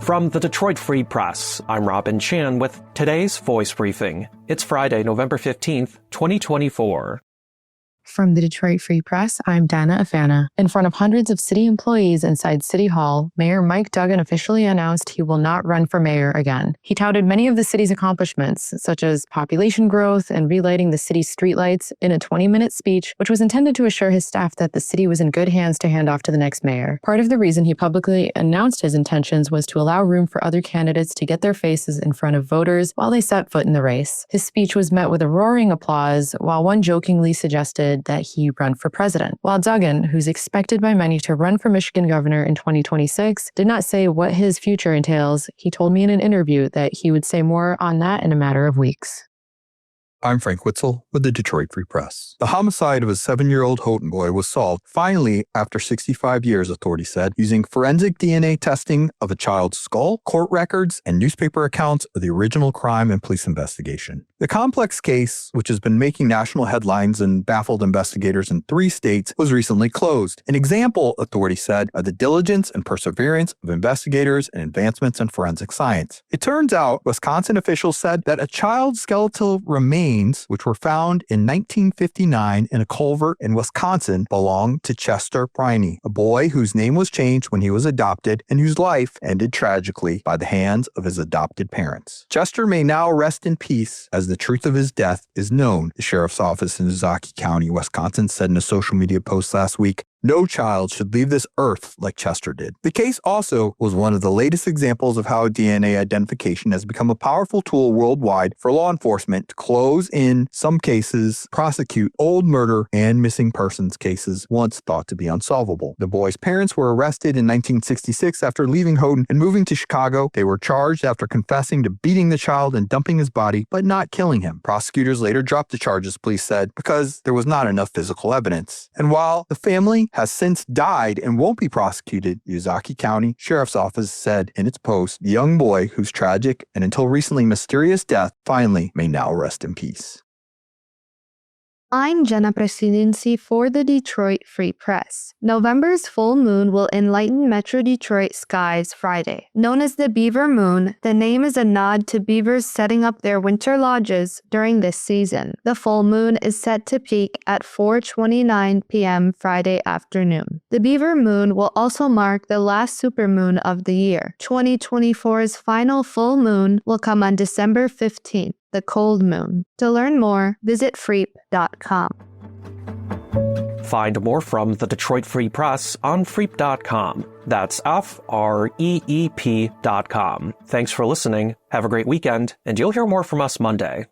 From the Detroit Free Press, I'm Robin Chan with today's Voice Briefing. It's Friday, November 15th, 2024. From the Detroit Free Press, I'm Dana Afana. In front of hundreds of city employees inside City Hall, Mayor Mike Duggan officially announced he will not run for mayor again. He touted many of the city's accomplishments, such as population growth and relighting the city's streetlights, in a 20-minute speech, which was intended to assure his staff that the city was in good hands to hand off to the next mayor. Part of the reason he publicly announced his intentions was to allow room for other candidates to get their faces in front of voters while they set foot in the race. His speech was met with a roaring applause, while one jokingly suggested that he run for president. While Duggan, who's expected by many to run for Michigan governor in 2026, did not say what his future entails, he told me in an interview that he would say more on that in a matter of weeks. I'm Frank Witzel with the Detroit Free Press. The homicide of a 7-year-old Houghton boy was solved finally after 65 years, authorities said, using forensic DNA testing of a child's skull, court records, and newspaper accounts of the original crime and police investigation. The complex case, which has been making national headlines and baffled investigators in 3 states, was recently closed. An example, authorities said, of the diligence and perseverance of investigators and advancements in forensic science. It turns out, Wisconsin officials said that a child's skeletal remains, which were found in 1959 in a culvert in Wisconsin, belonged to Chester Briney, a boy whose name was changed when he was adopted and whose life ended tragically by the hands of his adopted parents. Chester may now rest in peace as the truth of his death is known, the sheriff's office in Ozaukee County, Wisconsin, said in a social media post last week. No child should leave this earth like Chester did. The case also was one of the latest examples of how DNA identification has become a powerful tool worldwide for law enforcement to close in some cases, prosecute old murder and missing persons cases once thought to be unsolvable. The boy's parents were arrested in 1966 after leaving Houghton and moving to Chicago. They were charged after confessing to beating the child and dumping his body, but not killing him. Prosecutors later dropped the charges, police said, because there was not enough physical evidence. And while the family has since died and won't be prosecuted, the Ozaukee County Sheriff's Office said in its post, the young boy whose tragic and until recently mysterious death finally may now rest in peace. I'm Jenna Presidency for the Detroit Free Press. November's full moon will enlighten Metro Detroit skies Friday. Known as the Beaver Moon, the name is a nod to beavers setting up their winter lodges during this season. The full moon is set to peak at 4:29 p.m. Friday afternoon. The Beaver Moon will also mark the last supermoon of the year. 2024's final full moon will come on December 15th. The cold moon. To learn more, visit freep.com. Find more from the Detroit Free Press on freep.com. That's FREEP.com. Thanks for listening. Have a great weekend, and you'll hear more from us Monday.